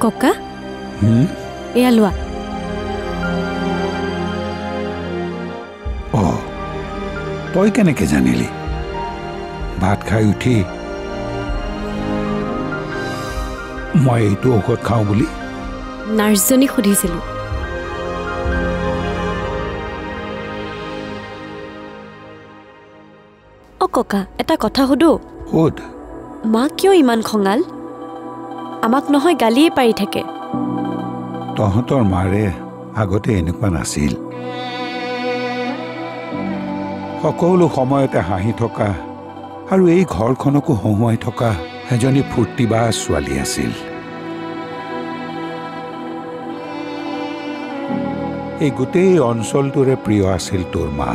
ককা এয়া লোৱা তই কেনেকে জানিলি ভাত খাই উঠি মই এইটো ঔষধ খাওঁ বুলি নাৰ্ছজনীক সুধিছিলো ককা এটা কথা সুধো সুধ মা কিয় ইমান খঙাল আমাক নহয় গালিয়ে পাৰি থাকে তহঁতৰ মাৰে আগতে এনেকুৱা নাছিল সকলো সময়তে হাঁহি থকা আৰু এই ঘৰখনকো হহুৱাই থকা এজনী ফূৰ্তিবাজ ছোৱালী আছিল এই গোটেই অঞ্চলটোৰে প্ৰিয় আছিল তোৰ মা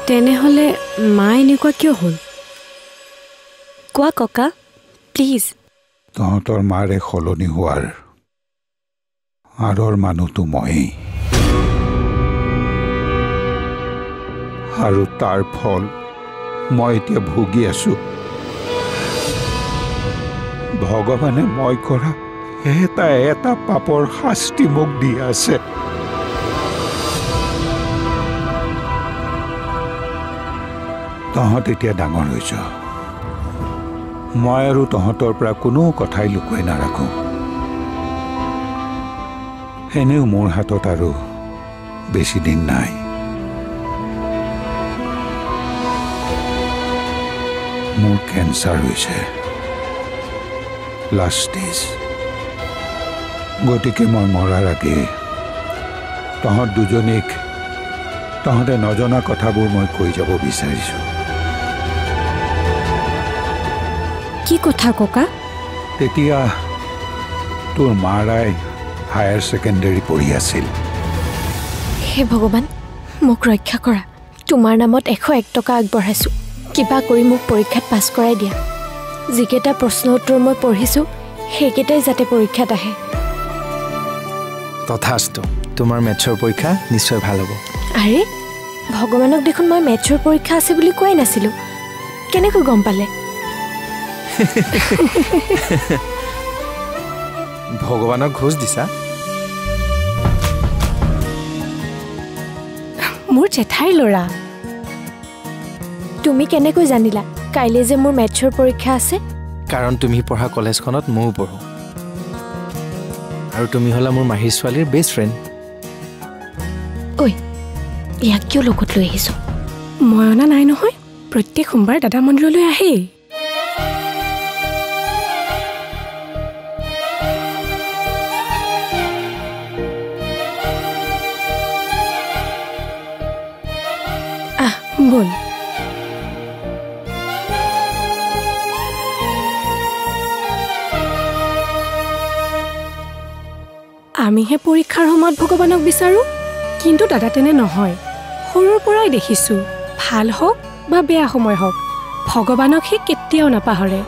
তেনেহলে মা এনেকুৱা কিয় হ'ল কোৱা ককা প্লিজ তহঁতৰ মাৰে সলনি হোৱাৰ আৰৰ মানুহটো মই আৰু তাৰ ফল মই এতিয়া ভুগি আছো ভগৱানে মই কৰা এটা এটা পাপৰ শাস্তি মোক দি আছে তহঁত এতিয়া ডাঙৰ হৈছ মই আৰু তহঁতৰ পৰা কোনো কথাই লুকুৱাই নাৰাখোঁ এনেও মোৰ হাতত আৰু বেছি দিন নাই মোৰ কেঞ্চাৰ হৈছে লাষ্ট ষ্টেজ গতিকে মই মৰাৰ আগে তহঁত দুজনীক তহঁতে নজনা কথাবোৰ মই কৈ যাব বিচাৰিছোঁ কি কথা ককা তেতিয়া তোৰ মাৰাই হায়াৰ ছেকেণ্ডেৰী পঢ়ি আছিল হে ভগৱান মোক ৰক্ষা কৰা তোমাৰ নামত 101 টকা আগবঢ়াইছোঁ কিবা কৰি মোক পৰীক্ষাত পাছ কৰাই দিয়া যিকেইটা প্ৰশ্ন উত্তৰ মই পঢ়িছোঁ সেইকেইটাই যাতে পৰীক্ষাত আহে তথাস্তু তোমাৰ মেথছৰ পৰীক্ষা নিশ্চয় ভাল হ'ব আৰে ভগৱানক দেখোন মই মেথছৰ পৰীক্ষা আছে বুলি কোৱাই নাছিলোঁ কেনেকৈ গম পালে ভগৱানক ঘোষ দিছা মোৰ জেঠাইৰ ল'ৰা তুমি কেনেকৈ জানিলা কাইলৈ যে মোৰ মেথছৰ পৰীক্ষা আছে কাৰণ তুমি পঢ়া কলেজখনত ময়ো পঢ়ো আৰু তুমি হলা মোৰ মাহীৰ ছোৱালীৰ বেষ্ট ফ্ৰেণ্ড ঐ ইয়াক কিয় লগত লৈ আহিছ মই অনা নাই নহয় প্ৰত্যেক সোমবাৰ দাদা মন্দিৰলৈ আহেই বল আমিহে পৰীক্ষাৰ সময়ত ভগৱানক বিচাৰো কিন্তু দাদা তেনে নহয় সৰুৰ পৰাই দেখিছো ভাল হওক বা বেয়া সময় হওক ভগৱানক সি কেতিয়াও নাপাহৰে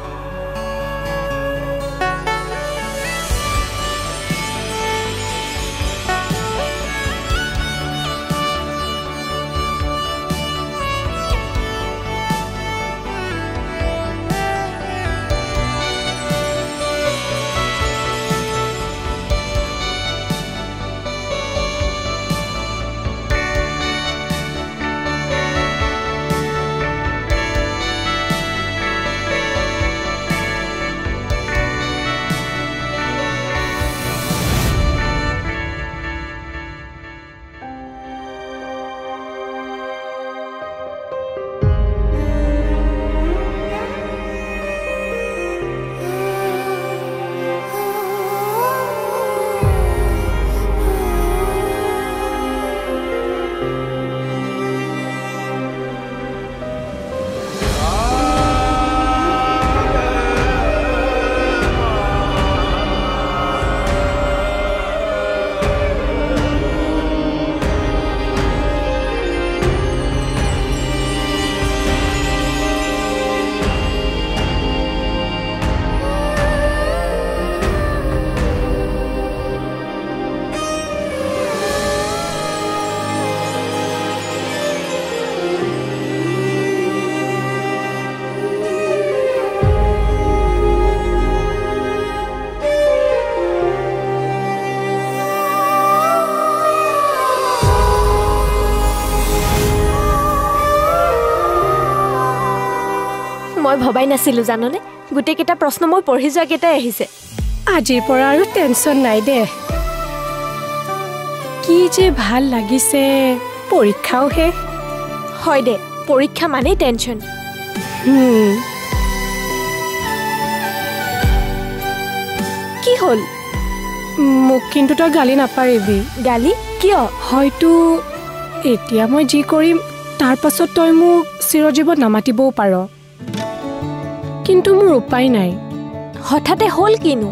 মই ভবাই নাছিলো জাননে গোটেইকেইটা প্ৰশ্ন মই পঢ়ি যোৱা কেইটাই আহিছে আজিৰ পৰা আৰু টেনচন নাই দে কি যে ভাল লাগিছে পৰীক্ষাও হে হয় দে পৰীক্ষা মানে টেনচন কি হল মোক কিন্তু তই গালি নাপাৰিবি গালি কিয় হয়তো এতিয়া মই যি কৰিম তাৰ পাছত তই মোক চিৰজীৱন নামাতিবও পাৰ কিন্তু মোৰ উপায় নাই হঠাতে হল কিনো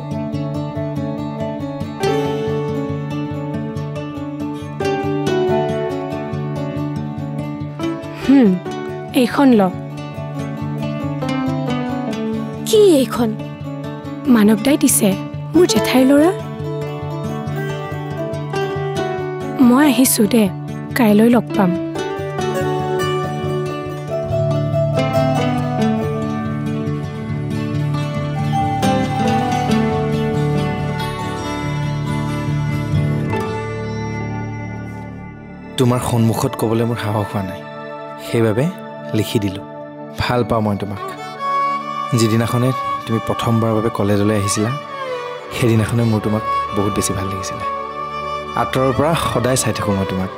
এইখন ল কি এইখন মানৱ দাই দিছে মোৰ জেঠাইৰ ল'ৰা মই আহিছো দে কাইলৈ লগ পাম তোমাৰ সন্মুখত ক'বলৈ মোৰ সাহস হোৱা নাই সেইবাবে লিখি দিলোঁ ভাল পাওঁ মই তোমাক যিদিনাখনে তুমি প্ৰথমবাৰৰ বাবে কলেজলৈ আহিছিলা সেইদিনাখনে মোৰ তোমাক বহুত বেছি ভাল লাগিছিলে আঁতৰৰ পৰা সদায় চাই থাকোঁ মই তোমাক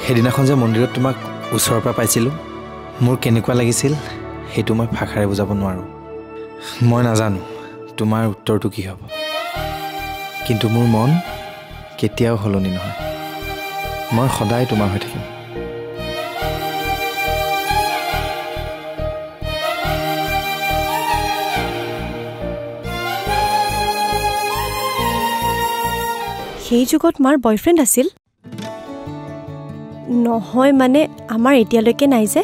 সেইদিনাখন যে মন্দিৰত তোমাক ওচৰৰ পৰা পাইছিলোঁ মোৰ কেনেকুৱা লাগিছিল সেইটো মই ভাষাৰে বুজাব নোৱাৰোঁ মই নাজানো তোমাৰ উত্তৰটো কি হ'ব কিন্তু মোৰ মন কেতিয়াও সলনি নহয় মই সদায় তোমাৰ হৈ থাকিম সেই যুগত মাৰ বয়ফ্ৰেণ্ড আছিল নহয় মানে আমাৰ এতিয়ালৈকে নাই যে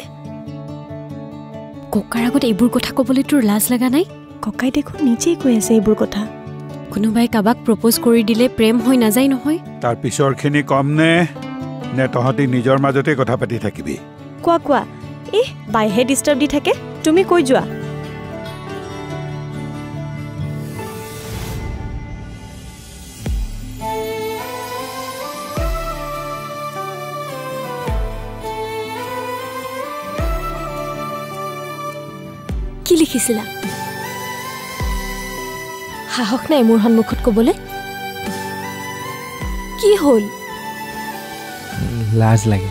ককাৰ আগত এইবোৰ কথা ক'বলৈ তোৰ লাজ লগা নাই ককাই দেখোন নিজেই কৈ আছে এইবোৰ কথা কোনোবাই কাবাক প্ৰপ'জ কৰি দিলে প্ৰেম হৈ নাযায় নহয় তাৰ পিছৰখিনি কম নে তহঁতি নিজৰ মাজতে কথা পাতি থাকিবি কোৱা কোৱা বাইহে ডিষ্টাৰ্ব দি থাকে তুমি কৈ যোৱা কি লিখিছিলা সাহস নাই মোৰ সন্মুখত ক'বলৈ কি হ'ল লাজ লাগে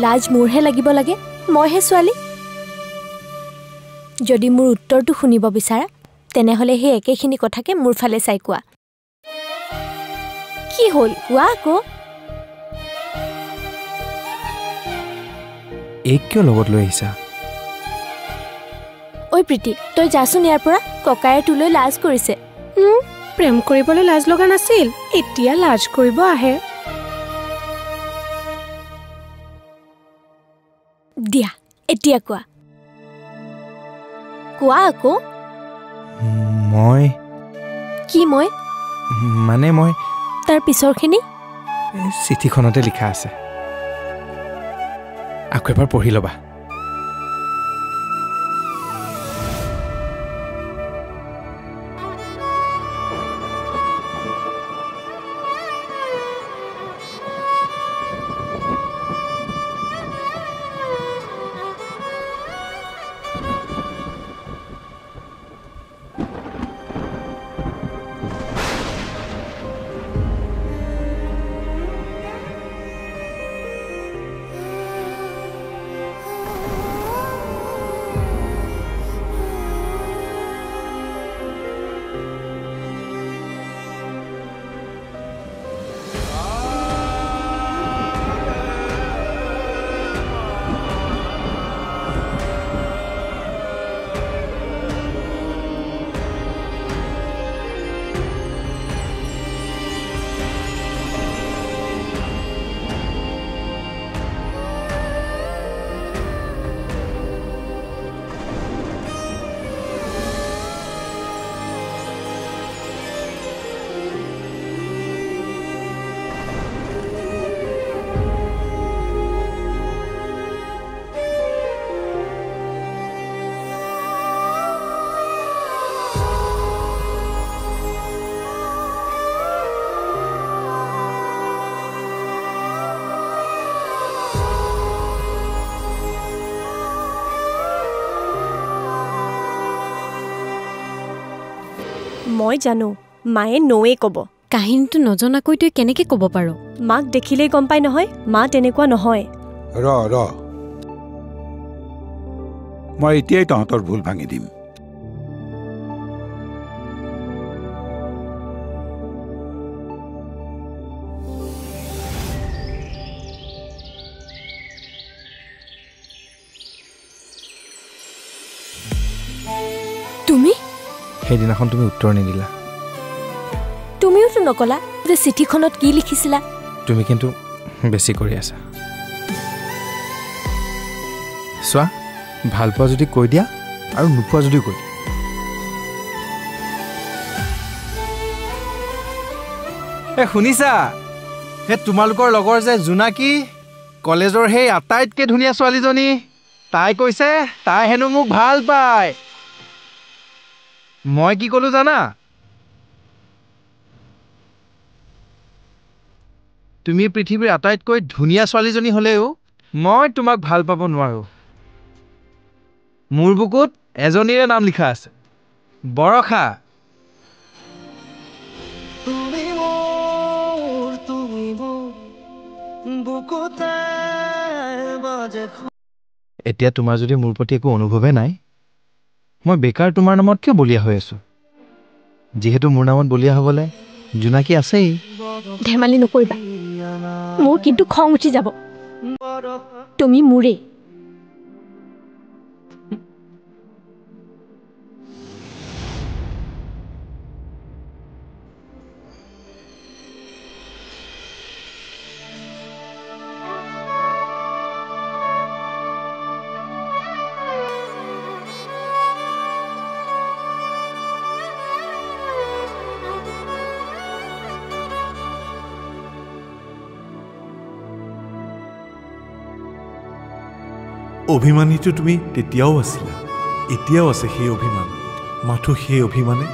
লাজ মোৰহে লাগিব লাগে মইহে ছোৱালী যদি মোৰ উত্তৰটো শুনিব বিচাৰা তেনেহ'লে সেই একেখিনি কথাকে মোৰ ফালে চাই কোৱা কি হ'ল কোৱা আকৌ এইক কিয় লগত লৈ আহিছা ঐ প্ৰীতি তই যাচোন ইয়াৰ পৰা ককায়ে তোলৈ লাজ কৰিছে প্ৰেম কৰিবলৈ লাজ লগা নাছিল এতিয়া লাজ কৰিব আহে দিয়া এতিয়া কোৱা কোৱা আকৌ মই কি মই মানে মই তাৰ পিছৰখিনি চিঠিখনতে লিখা আছে আকৌ এবাৰ পঢ়ি ল'বা মই জানো মায়ে নৱে ক'ব কাহিনীটো নজনাকৈ তই কেনেকৈ ক'ব পাৰ মাক দেখিলেই গম পাই নহয় মা তেনেকুৱা নহয় ৰ মই এতিয়াই তহঁতৰ ভুল ভাঙি দিম তুমি সেইদিনাখন তুমি উত্তৰ নিদিলা তুমিওতো নকলা যে চিঠিখনত কি লিখিছিলা তুমি কিন্তু বেছি কৰি আছা চোৱা ভাল পোৱা যদি কৈ দিয়া আৰু নোপোৱা যদি কৈ দিয়া শুনিছা সেই তোমালোকৰ লগৰ যে জোনাকী কলেজৰ সেই আটাইতকৈ ধুনীয়া ছোৱালীজনী তাই কৈছে তাই হেনো মোক ভাল পায় মই কি ক'লো জানা তুমি পৃথিৱীৰ আটাইতকৈ ধুনীয়া ছোৱালীজনী হ'লেও মই তোমাক ভাল পাব নোৱাৰো মোৰ বুকুত এজনীৰে নাম লিখা আছে বৰষা এতিয়া তোমাৰ যদি মোৰ প্ৰতি একো অনুভৱে নাই মই বেকাৰ তোমাৰ নামত কিয় বলিয়া হৈ আছো যিহেতু মোৰ নামত বলিয়া হ'বলৈ জোনাকী আছেই ধেমালি নকৰিবা মোৰ কিন্তু খং উঠি যাব তুমি মোৰে অভিমানীটো তুমি তেতিয়াও আছিলা এতিয়াও আছে সেই অভিমান মাথো সেই অভিমানে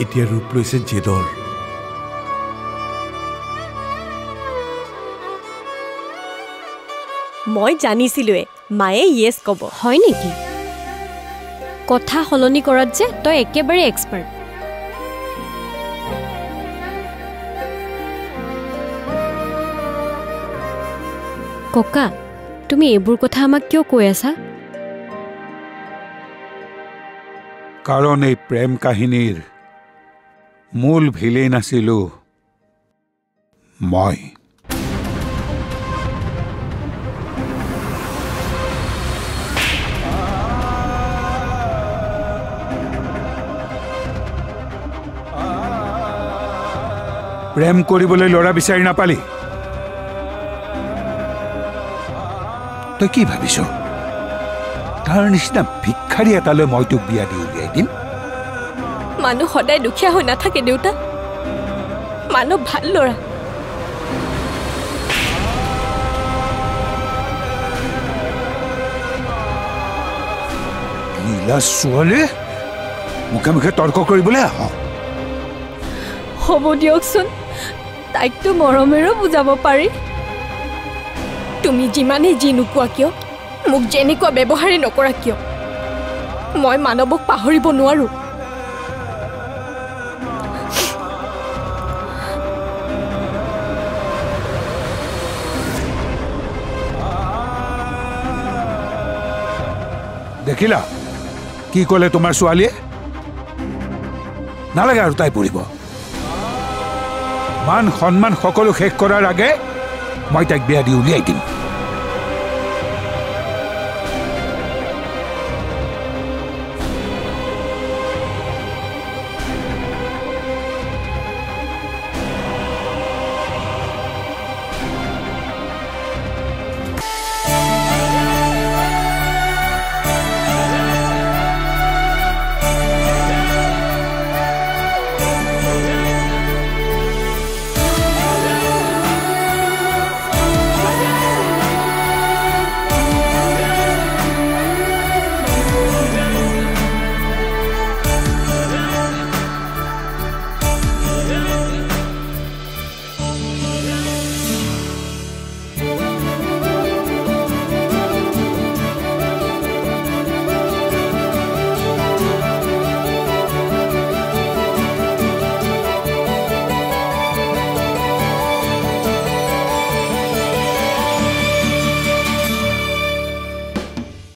এতিয়া ৰূপ লৈছে জেদৰ মই জানিছিলোৱে মায়ে ইয়েছ ক'ব হয় নেকি কথা সলনি কৰাত যে তই একেবাৰে এক্সপাৰ্ট ককা তুমি এইবোৰ কথা আমাক কিয় কৈ আছা কাৰণ এই প্ৰেম কাহিনীৰ মূল ভিলেন আছিলো মই প্ৰেম কৰিবলৈ ল'ৰা বিচাৰি নাপালি তই কি ভাবিছ তাৰ নিচিনা ভিক্ষাৰী এটালৈ মই তোক বিয়া দি উলিয়াই দিম মানুহ সদায় দুখীয়া হৈ নাথাকে দেউতা মানুহ ভাল ল'ৰা লীলা ছোৱালী মুখে মুখে তৰ্ক কৰিবলৈ আহ হ'ব দিয়কচোন তাইকতো মৰমেৰেও বুজাব পাৰি তুমি যিমানেই যি নোকোৱা কিয় মোক যেনেকুৱা ব্যৱহাৰেই নকৰা কিয় মই মানৱক পাহৰিব নোৱাৰো দেখিলা কি ক'লে তোমাৰ ছোৱালীয়ে নালাগে আৰু তাই পঢ়িব মান সন্মান সকলো শেষ কৰাৰ আগে মই তাইক বিয়া দি উলিয়াই দিম